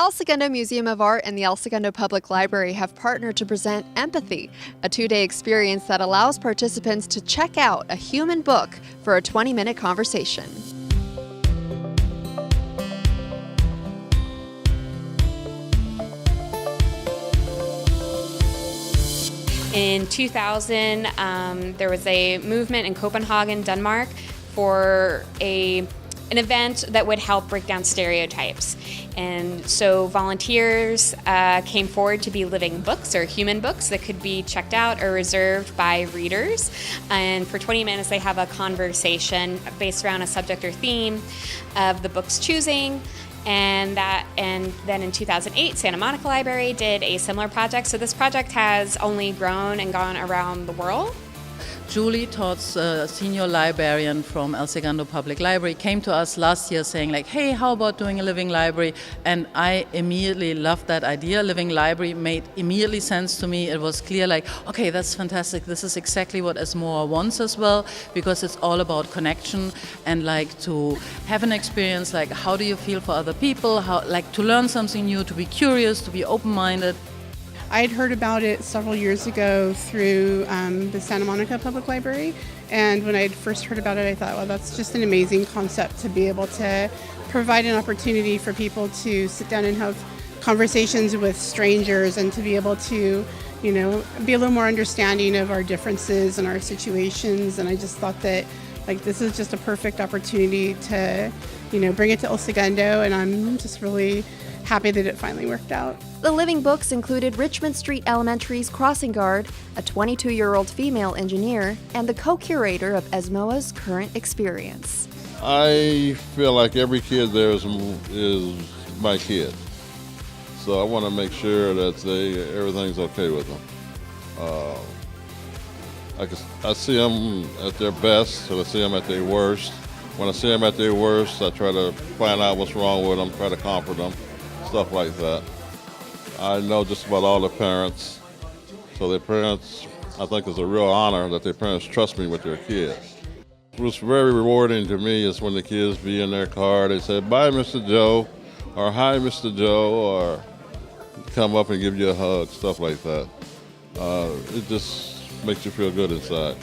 El Segundo Museum of Art and the El Segundo Public Library have partnered to present Empathy, a 2-day experience that allows participants to check out a human book for a 20-minute conversation. In 2000, there was a movement in Copenhagen, Denmark, for an event that would help break down stereotypes. And so volunteers came forward to be living books or human books that could be checked out or reserved by readers. And for 20 minutes, they have a conversation based around a subject or theme of the book's choosing. And then in 2008, Santa Monica Library did a similar project. So this project has only grown and gone around the world. Julie, Todd's senior librarian from El Segundo Public Library, came to us last year saying like, hey, how about doing a living library? And I immediately loved that idea. Living library made immediately sense to me. It was clear like, okay, that's fantastic. This is exactly what Esmora wants as well, because it's all about connection and like to have an experience, like how do you feel for other people, how like to learn something new, to be curious, to be open-minded. I had heard about it several years ago through the Santa Monica Public Library, and when I had first heard about it, I thought, well, that's just an amazing concept to be able to provide an opportunity for people to sit down and have conversations with strangers and to be able to, you know, be a little more understanding of our differences and our situations. And I just thought that, like, this is just a perfect opportunity to, you know, bring it to El Segundo, and I'm just really happy that it finally worked out. The living books included Richmond Street Elementary's crossing guard, a 22-year-old female engineer, and the co-curator of Esmoa's current experience. I feel like every kid there is my kid. So I want to make sure that everything's okay with them. I see them at their best, so I see them at their worst. When I see them at their worst, I try to find out what's wrong with them, try to comfort them, stuff like that. I know just about all the parents, so their parents, I think it's a real honor that their parents trust me with their kids. What's very rewarding to me is when the kids be in their car, they say, bye, Mr. Joe, or hi, Mr. Joe, or come up and give you a hug, stuff like that. It just makes you feel good inside.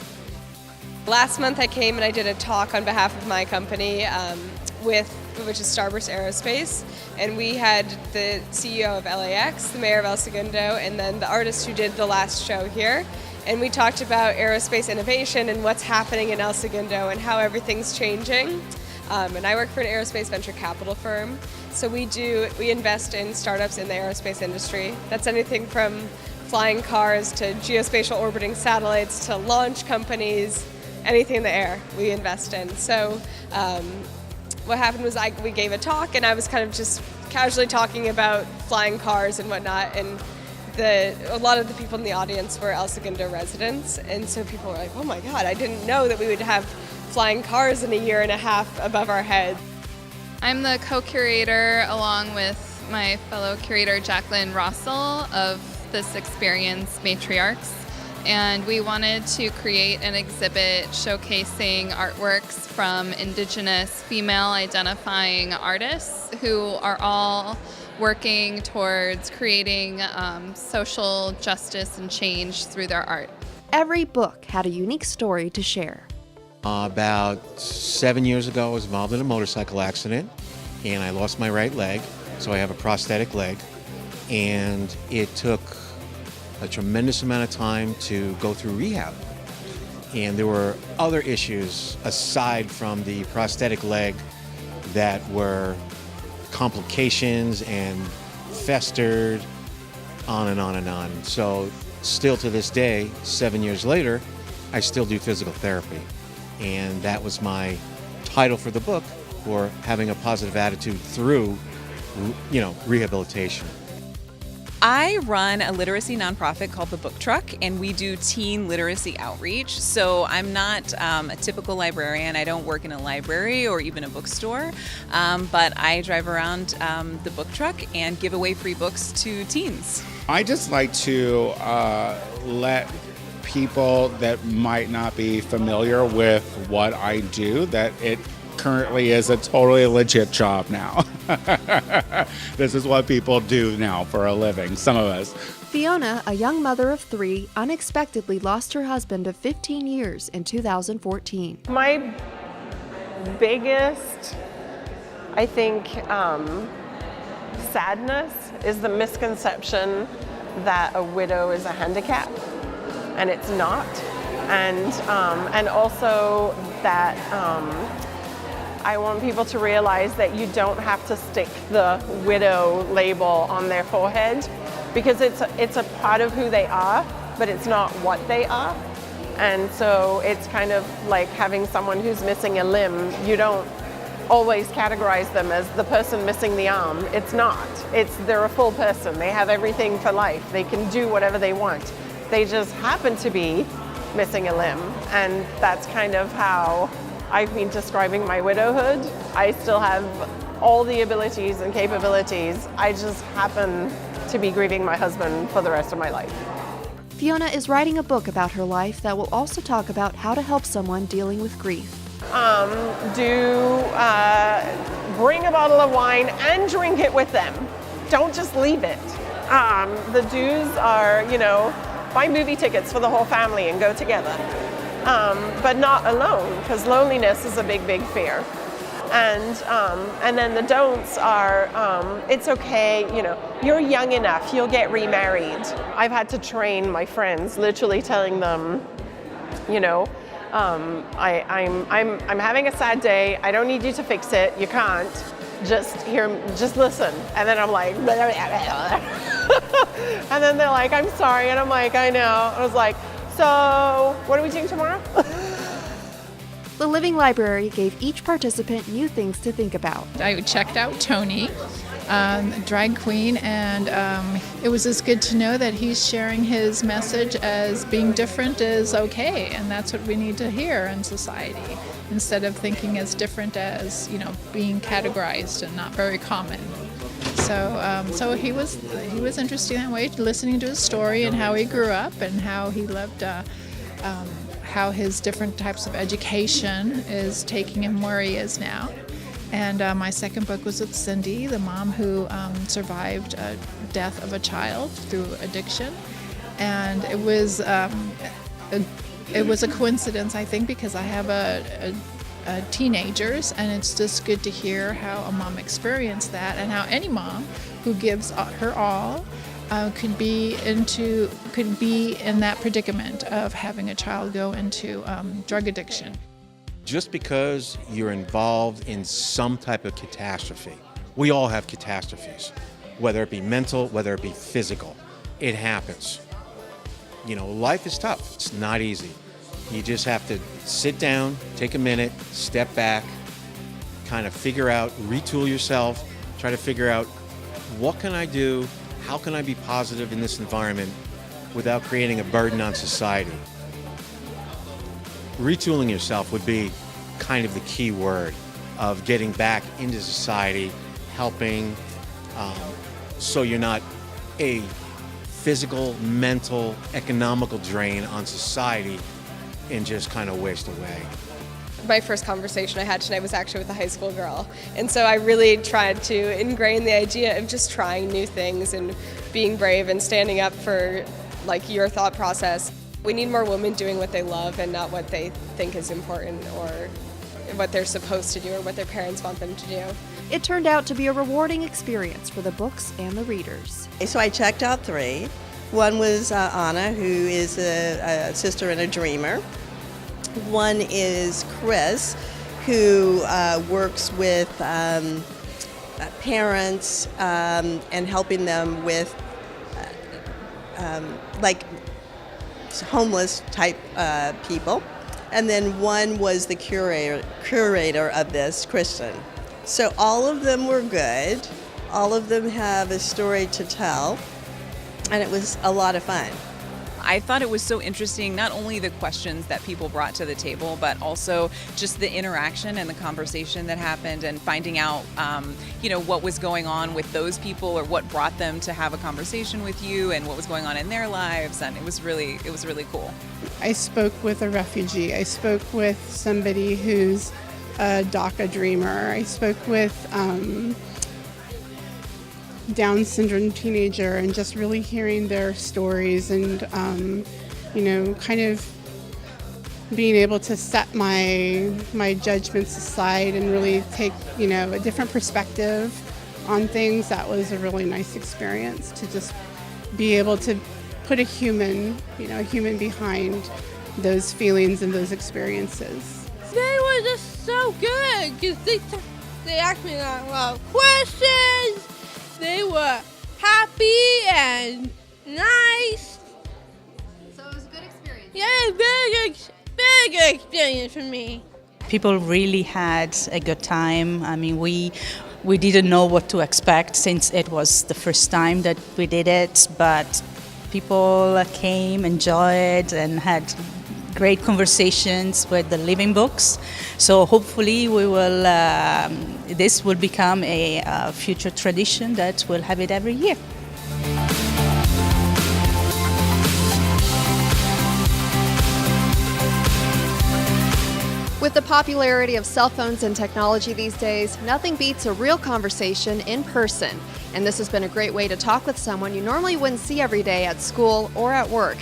Last month I came and I did a talk on behalf of my company which is Starburst Aerospace, and we had the CEO of LAX, the mayor of El Segundo, and then the artist who did the last show here. And we talked about aerospace innovation and what's happening in El Segundo and how everything's changing. And I work for an aerospace venture capital firm. So we invest in startups in the aerospace industry. That's anything from flying cars to geospatial orbiting satellites to launch companies, anything in the air we invest in. So what happened was we gave a talk, and I was kind of just casually talking about flying cars and whatnot, and a lot of the people in the audience were El Segundo residents, and so people were like, oh my God, I didn't know that we would have flying cars in a year and a half above our heads. I'm the co-curator along with my fellow curator Jacqueline Rossell of this experience, Matriarchs. And we wanted to create an exhibit showcasing artworks from Indigenous female identifying artists who are all working towards creating social justice and change through their art. Every book had a unique story to share. About 7 years ago, I was involved in a motorcycle accident, and I lost my right leg, so I have a prosthetic leg, and it took a tremendous amount of time to go through rehab. And there were other issues aside from the prosthetic leg that were complications and festered on and on and on. So still to this day, 7 years later, I still do physical therapy. And that was my title for the book, for having a positive attitude through, rehabilitation. I run a literacy nonprofit called The Book Truck, and we do teen literacy outreach. So I'm not a typical librarian. I don't work in a library or even a bookstore, but I drive around the book truck and give away free books to teens. I just like to let people that might not be familiar with what I do, that it currently is a totally legit job now. This is what people do now for a living, some of us. Fiona, a young mother of 3, unexpectedly lost her husband of 15 years in 2014. My biggest, I think, sadness is the misconception that a widow is a handicap, and it's not. And also that I want people to realize that you don't have to stick the widow label on their forehead, because it's a part of who they are, but it's not what they are. And so it's kind of like having someone who's missing a limb. You don't always categorize them as the person missing the arm. It's not. They're a full person. They have everything for life. They can do whatever they want. They just happen to be missing a limb. And that's kind of how I've been describing my widowhood. I still have all the abilities and capabilities. I just happen to be grieving my husband for the rest of my life. Fiona is writing a book about her life that will also talk about how to help someone dealing with grief. Bring a bottle of wine and drink it with them. Don't just leave it. The do's are, buy movie tickets for the whole family and go together. But not alone, because loneliness is a big, big fear. And then the don'ts are, it's okay, you're young enough, you'll get remarried. I've had to train my friends, literally telling them, I'm having a sad day. I don't need you to fix it. You can't. Just listen. And then I'm like, blah, blah, blah. And then they're like, I'm sorry. And I'm like, I know. I was like, so what are we doing tomorrow? The Living Library gave each participant new things to think about. I checked out Tony, drag queen, and it was just good to know that he's sharing his message as being different is okay, and that's what we need to hear in society, instead of thinking as different as, being categorized and not very common. So he was interesting that way, listening to his story and how he grew up and how he loved how his different types of education is taking him where he is now. And my second book was with Cindy, the mom who survived a death of a child through addiction. And it was a coincidence, I think, because I have teenagers, and it's just good to hear how a mom experienced that, and how any mom who gives her all could be in that predicament of having a child go into drug addiction. Just because you're involved in some type of catastrophe, we all have catastrophes, whether it be mental, whether it be physical. It happens. Life is tough. It's not easy. You just have to sit down, take a minute, step back, kind of figure out, retool yourself, try to figure out, what can I do? How can I be positive in this environment without creating a burden on society? Retooling yourself would be kind of the key word of getting back into society, helping, so you're not a physical, mental, economical drain on society and just kind of waste away. My first conversation I had tonight was actually with a high school girl. And so I really tried to ingrain the idea of just trying new things and being brave and standing up for your thought process. We need more women doing what they love and not what they think is important or what they're supposed to do or what their parents want them to do. It turned out to be a rewarding experience for the books and the readers. So I checked out 3. One was Anna, who is a sister and a dreamer. One is Chris, who works with parents and helping them with homeless type people. And then one was the curator of this, Kristen. So all of them were good. All of them have a story to tell. And it was a lot of fun. I thought it was so interesting, not only the questions that people brought to the table, but also just the interaction and the conversation that happened, and finding out, what was going on with those people, or what brought them to have a conversation with you, and what was going on in their lives. And it was really cool. I spoke with a refugee. I spoke with somebody who's a DACA dreamer. I spoke with Down syndrome teenager, and just really hearing their stories and, kind of being able to set my judgments aside and really take, a different perspective on things. That was a really nice experience to just be able to put a human behind those feelings and those experiences. They were just so good because they asked me a lot of questions. They were happy and nice. So it was a good experience. Yeah, very good experience for me. People really had a good time. I mean, we didn't know what to expect since it was the first time that we did it, but people came, enjoyed, and had great conversations with the living books. So hopefully this will become a future tradition that we'll have it every year. With the popularity of cell phones and technology these days, nothing beats a real conversation in person. And this has been a great way to talk with someone you normally wouldn't see every day at school or at work.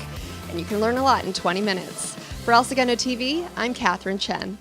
And you can learn a lot in 20 minutes. For El Segundo TV, I'm Catherine Chen.